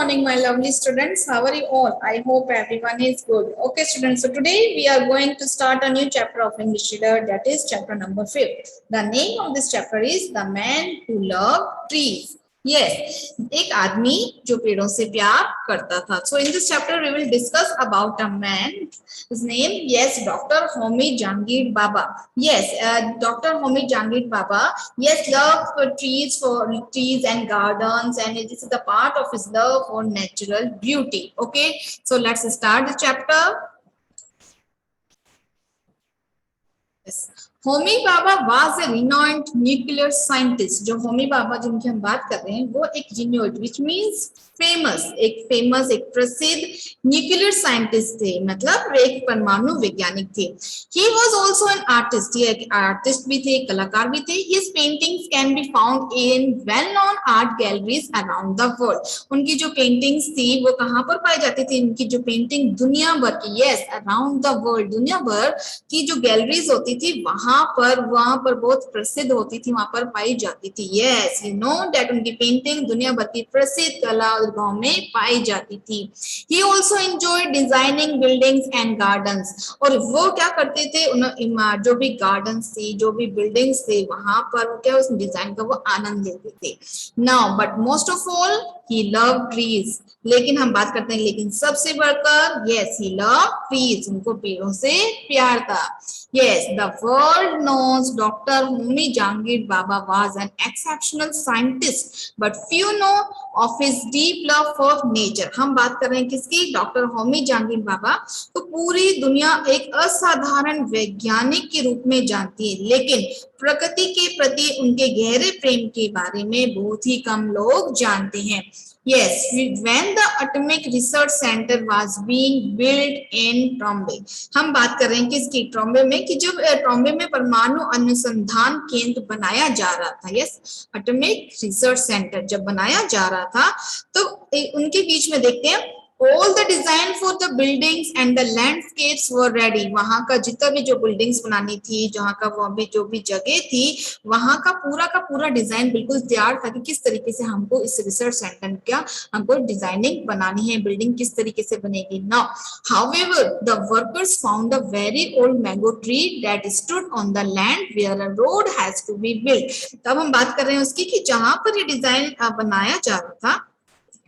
morning, my lovely students. How are you all? I hope everyone is good. Okay, students. So today we are going to start a new chapter of English reader. That is chapter number 5. The name of this chapter is The Man Who Loved Trees. Yes, एक आदमी जो पेड़ों से प्यार करता था. So in this chapter we will discuss about a man. His name, yes, Dr. Homi Jahangir Baba. Yes, Dr. Homi Jahangir Baba. Yes, love for trees and gardens, and this is the part of his love for natural beauty. Okay, so let's start the chapter. Yes. Homi Bhabha was a renowned nuclear scientist. जो होमी बाबा जिनकी हम बात कर रहे हैं वो एक renowned which means famous, एक प्रसिद्ध न्यूक्लियर साइंटिस्ट थे, मतलब एक परमाणु वैज्ञानिक थे. He was also an artist. ये एक आर्टिस्ट भी थे, कलाकार भी थे. His paintings can be found in well known art galleries around the world. उनकी जो पेंटिंग्स थी वो कहाँ पर पाई जाती थी? उनकी जो पेंटिंग दुनिया भर की, यस, अराउंड द वर्ल्ड, दुनिया भर की जो गैलरीज होती थी वहां पर बहुत प्रसिद्ध होती थी, वहां पर पाई जाती थी. यस, यू नो दैट उनकी पेंटिंग दुनिया भर की प्रसिद्ध कला गांव में पाई जाती थी. He also enjoy designing buildings and gardens. और वो क्या करते थे, जो भी गार्डन्स थे, जो भी बिल्डिंग्स थे, वहां पर वो क्या, उस डिजाइन का वो आनंद लेते थे. Now but most of all he love trees. लेकिन हम बात करते हैं, लेकिन सबसे बढ़कर, यस, ही लव ट्रीज. उनको पेड़ों से प्यार था. Yes, the world knows Dr. Homi Jahangir Baba was an exceptional scientist, but few know of his deep love for nature. हम बात कर रहे हैं किसकी? डॉक्टर होमी जहांगीर बाबा. तो पूरी दुनिया एक असाधारण वैज्ञानिक के रूप में जानती है, लेकिन प्रकृति के प्रति उनके गहरे प्रेम के बारे में बहुत ही कम लोग जानते हैं. Yes, when the Atomic Research Center was being built in Trombay. हम बात कर रहे हैं किसकी? ट्रॉम्बे में, कि जब ट्रॉम्बे में परमाणु अनुसंधान केंद्र बनाया जा रहा था, यस, एटॉमिक रिसर्च सेंटर जब बनाया जा रहा था, तो उनके बीच में देखते हैं all the design for the buildings and the landscapes were ready. वहां का जितना भी जो बिल्डिंग्स बनानी थी, जहां का वो भी जो भी जगह थी, वहां का पूरा डिजाइन बिल्कुल तैयार था कि किस तरीके से हमको इस रिसर्च सेंटर का हमको डिजाइनिंग बनानी है, बिल्डिंग किस तरीके से बनेगी. Now, however, the workers found a very old mango tree that stood on the land where a road has to be built. तब हम बात कर रहे हैं उसकी कि जहां पर ये डिजाइन बनाया जा रहा था,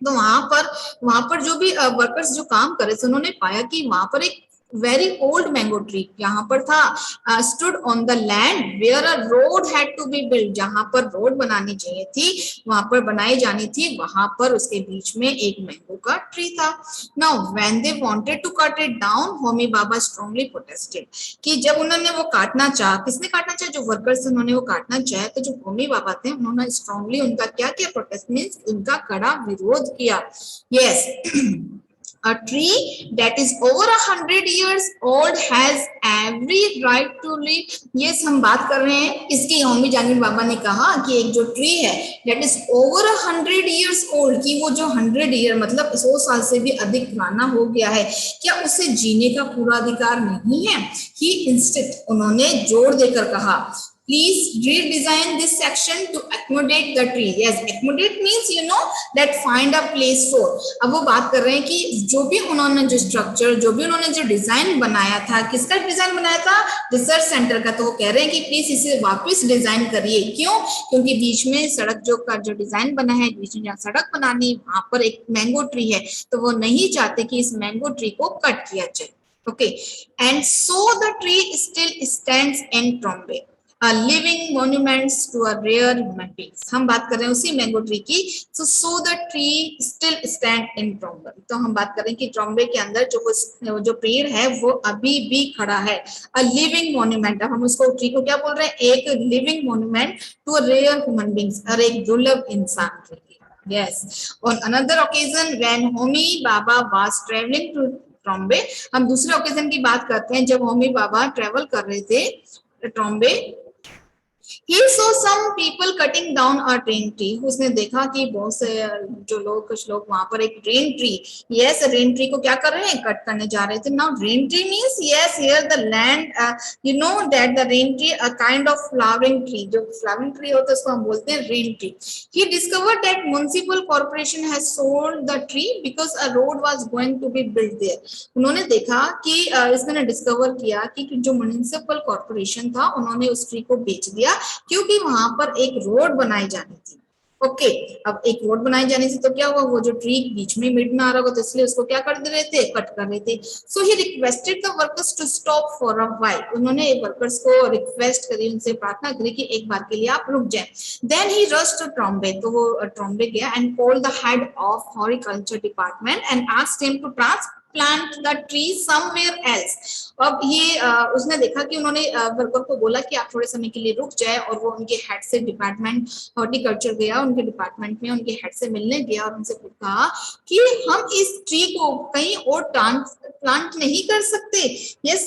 तो वहां पर जो भी वर्कर्स जो काम कर रहे थे, उन्होंने पाया कि वहां पर एक वेरी ओल्ड मैंगो ट्री यहाँ पर था. Stood on the land where a road had to be build. जहां पर रोड बनानी चाहिए थी, वहां पर बनाई जानी थी, वहां पर उसके बीच में एक मैंगो का ट्री था. Now when they wanted to cut it down, Homi Bhabha strongly protested. कि जब उन्होंने वो काटना चाहा, किसने काटना चाहा? जो वर्कर्स, उन्होंने वो काटना चाहे, तो जो होमी बाबा थे उन्होंने स्ट्रांगली उनका क्या किया? प्रोटेस्ट मींस उनका कड़ा विरोध किया. Yes, a tree that is over 100 years old has every right to live. Yes, हम बात कर रहे हैं इसकी. होमी जहांगीर बाबा ने कहा कि एक जो ट्री है that is over 100 years old, कि वो जो 100 ईयर मतलब 100 साल से भी अधिक पुराना हो गया है, क्या उसे जीने का पूरा अधिकार नहीं है? He instead, उन्होंने जोर देकर कहा, please redesign this section to accommodate the tree. Yes, accommodate means you know that find a place for. अब वो बात कर रहे हैं कि जो भी उन्होंने जो स्ट्रक्चर, जो भी उन्होंने जो डिजाइन बनाया था, किसका डिजाइन बनाया था? रिसर्च सेंटर का. तो वो कह रहे हैं कि प्लीज इसे वापस डिजाइन करिए. क्यों? क्योंकि बीच में सड़क जो डिजाइन बना है, बीच में जहाँ सड़क बनानी, वहां पर एक मैंगो ट्री है, तो वो नहीं चाहते कि इस मैंगो ट्री को कट किया जाए. Okay, and so the tree still stands in Trombay, living monuments to a rare human beings. हम बात कर रहे हैं उसी मैंगो ट्री की. So the tree still stand in Trombay. तो हम बात कर रहे हैं कि ट्रॉम्बे के अंदर जो पेड़ है वो अभी भी खड़ा है. A living monument. अब हम उसको ट्री को क्या बोल रहे हैं? एक living monument to a rare human beings, और एक दुर्लभ इंसान के लिए. Yes, on another occasion when Homi Baba was traveling to Trombay. हम दूसरे ओकेजन की बात करते हैं जब होमी बाबा ट्रेवल कर रहे थे Trombay. He saw some people cutting down a rain tree. उसने देखा कि बहुत से जो लोग कुछ लोग वहां पर एक rain tree, yes, rain tree को क्या कर रहे हैं, कट करने जा रहे थे. Now rain tree means yes, here the land, you know that the rain tree a kind of flowering tree, जो flowering tree होता है उसको हम बोलते हैं rain tree. He discovered that municipal corporation has sold the tree because a road was going to be built there. उन्होंने देखा कि इसने डिस्कवर किया कि जो म्युनिसिपल कॉर्पोरेशन था उन्होंने उस ट्री को बेच दिया क्योंकि वहां पर एक रोड बनाई जानी थी. ओके, अब एक रोड बनाई जाने से तो क्या हुआ, वो जो ट्री बीच में मिड में आ रहा होगा तो इसलिए उसको क्या कर दे रहे थे, कट कर रहे थे. So he requested the workers to stop for a while. उन्होंने वर्कर्स को रिक्वेस्ट करी, उनसे प्रार्थना करी कि एक बार के लिए आप रुक जाएं. Then he rushed to Trombay, तो वो ट्रॉम्बे गया and called the head of horticulture department and asked him to transplant the tree somewhere else. अब ये उसने देखा कि उन्होंने वर्कर को बोला कि आप थोड़े समय के लिए रुक जाए और वो उनके हेड से डिपार्टमेंट हॉर्टिकल्चर गया, उनके डिपार्टमेंट में उनके हेड से मिलने गया और उनसे कहा कि हम इस ट्री को कहीं और ट्रांसप्लांट नहीं कर सकते. Yes,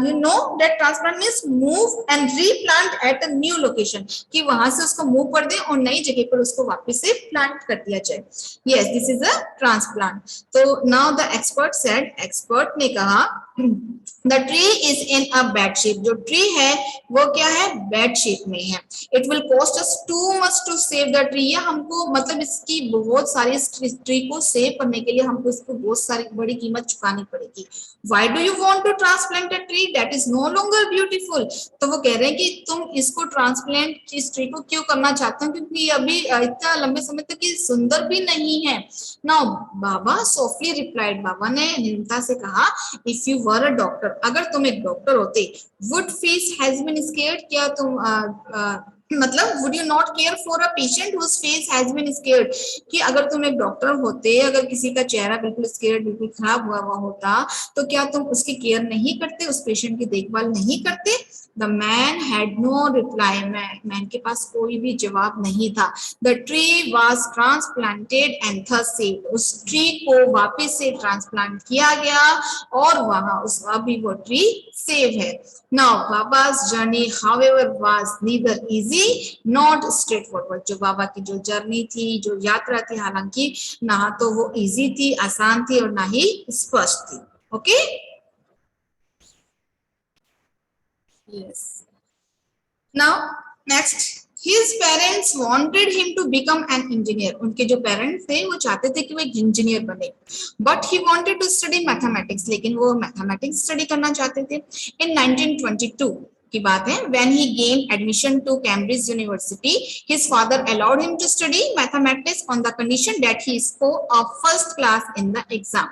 you know that transplant means move and replant at a new location, कि वहां से उसको मूव कर दें और नई जगह पर उसको वापस से प्लांट कर दिया जाए. Yes, this is a transplant. तो now the expert said, expert ने कहा the tree is in a bad shape. जो ट्री है वो क्या है, बैड शेप में है. It will cost us too much to save the tree. या हमको मतलब इसकी बहुत सारी, इस ट्री को सेव करने के लिए हमको इसको बहुत सारी बड़ी कीमत चुकानी पड़ेगी. Why do you want to transplant a tree that is no longer beautiful. तो वो कह रहे हैं कि तुम इसको ट्रांसप्लांट, इस ट्री को क्यों करना चाहते हो, क्योंकि अभी इतना लंबे समय तक ये सुंदर भी नहीं है. Now Bhabha softly replied, Bhabha ने निर्मता से कहा, if you were a doctor, अगर तुम एक डॉक्टर होते, would face has been scared, क्या तुम मतलब would you not care for a patient whose face has been scared, कि अगर तुम एक डॉक्टर होते, अगर किसी का चेहरा बिल्कुल स्केयर्ड, बिल्कुल खराब हुआ होता, तो क्या तुम उसकी केयर नहीं करते, उस पेशेंट की देखभाल नहीं करते. The man had no reply, man के पास कोई भी जवाब नहीं था. The tree was transplanted and thus saved. उस ट्री को वापस से ट्रांसप्लांट किया गया और वहां उस अभी वो ट्री सेव है. नाउ बाबा's journey however was neither easy not straightforward. जो बाबा की जो जर्नी थी, जो यात्रा थी, हालांकि ना तो वो इजी थी, आसान थी, और ना ही स्पष्ट थी. Okay, yes. Now next, his parents wanted him to become an engineer. उनके जो पेरेंट्स थे वो चाहते थे कि वो एक इंजीनियर बने, but he wanted to study mathematics. लेकिन वो मैथमेटिक्स स्टडी करना चाहते थे. In 1922 की बात है, when he gained admission to Cambridge University, his father allowed him to study mathematics on the condition that he scored a first class in the exam.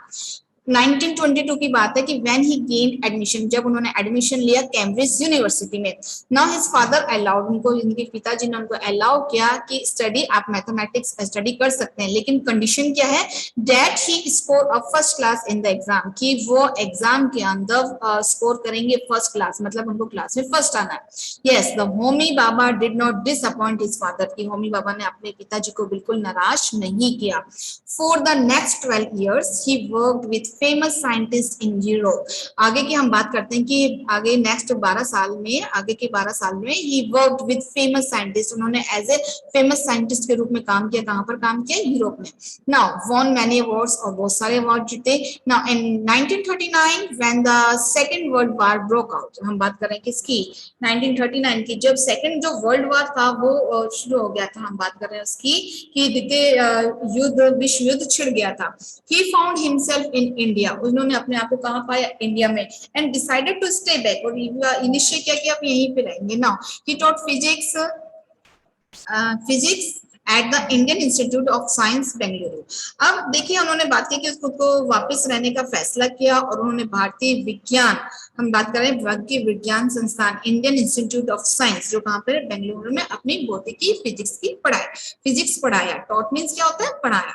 1922 की बात है कि when he gained admission, जब उन्होंने admission लिया Cambridge university में. Now his father allowed, उनको, इनके पिताजी ने उनको अलाउ किया कि स्टडी, आप मैथमेटिक्स स्टडी कर सकते हैं, लेकिन कंडीशन क्या है, that he score a first class in the exam, कि वो एग्जाम के अंदर स्कोर करेंगे फर्स्ट क्लास, मतलब उनको क्लास में फर्स्ट आना है. Yes, the Homi Baba did not disappoint his father, की होमी बाबा ने अपने पिताजी को बिल्कुल नाराज नहीं किया. For the next 12 years he worked with famous scientists in Europe. आगे की हम बात करते हैं कि आगे नेक्स्ट 12 साल में, आगे के 12 साल में he worked with famous scientists. उन्होंने एज ए फेमस साइंटिस्ट के रूप में काम किया. कहां पर काम किया, यूरोप में. Now won many awards, और बहुत सारे अवार्ड जीते. Now in 1939 when the second world war broke out, हम बात कर रहे हैं किसकी, 1939 की, जब सेकंड जो वर्ल्ड वॉर था वो शुरू हो गया था. हम बात कर रहे हैं उसकी कि द्वितीय युद्ध, विश्व युद्ध छिड़ गया था. He found himself in India. उन्होंने अपने आप को कहाँ पाया, इंडिया में. And decided to stay back, और निश्चय किया कि आप यहीं पे रहेंगे. Now he taught physics at the Indian institute of science Bengaluru. अब देखिए उन्होंने बात की कि खुद को वापस रहने का फैसला किया और उन्होंने भारतीय विज्ञान, हम बात करें भारतीय विज्ञान संस्थान इंडियन इंस्टीट्यूट ऑफ साइंस, जो कहाँ पर बेंगलुरु में, अपनी भौतिकी फिजिक्स की पढ़ाई, फिजिक्स पढ़ाया. टॉट मीन्स क्या होता है, पढ़ाया.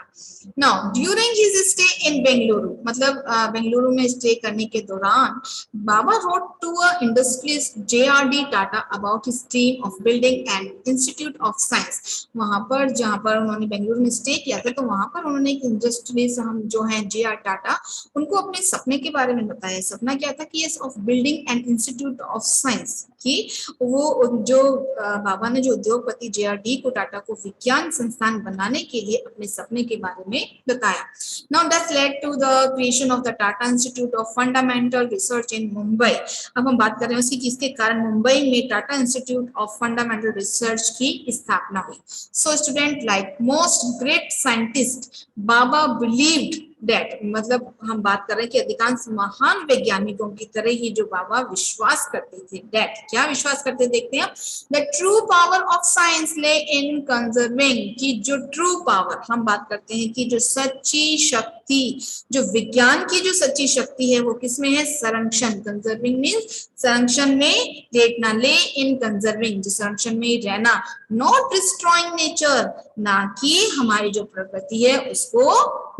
Now during his stay in Bengaluru, मतलब बेंगलुरु में स्टे करने के दौरान, Bhabha wrote to a industrialist JRD Tata about his dream of building an institute of science. वहां पर जहां पर उन्होंने बेंगलुरु में स्टे किया था, तो वहां पर उन्होंने एक इंडस्ट्रियलिस्ट, हम जो है JR टाटा, उनको अपने सपने के बारे में बताया. सपना क्या था कि of building an institute of science, कि वो जो बाबा ने जो उद्योगपति JRD को टाटा को विज्ञान संस्थान बनाने के लिए अपने सपने के बारे में बताया. Now that led to the creation of the Tata Institute of Fundamental Research in Mumbai. अब हम बात कर रहे हैं उसकी, जिसके कारण मुंबई में Tata institute of fundamental research की स्थापना हुई. So student, like most great scientists, Baba believed that, मतलब हम बात कर रहे हैं कि अधिकांश महान वैज्ञानिकों की तरह ही जो बाबा विश्वास करते थे, that क्या विश्वास करते, देखते हैं. The true power of science lay in conserving, कि जो true power, हम बात करते हैं कि जो सच्ची शक्ति, जो विज्ञान की जो सच्ची शक्ति है वो किसमें है, संरक्षण. कंजर्विंग मीन्स संरक्षण में लेटना, ले इन कंजर्विंग, जो संरक्षण में रहना. नॉट डिस्ट्रॉइंग नेचर, ना कि हमारी जो प्रकृति है उसको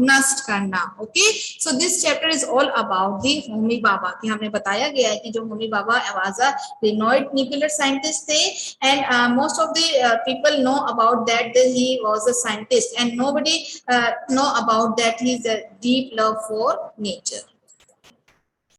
नष्ट करना. Okay, so this chapter is all about the Homi Bhabha, कि हमने बताया गया है कि जो Homi Bhabha was a renowned nuclear scientist थे, and most of the people know about that he was a scientist, and nobody know about that he is a deep love for nature.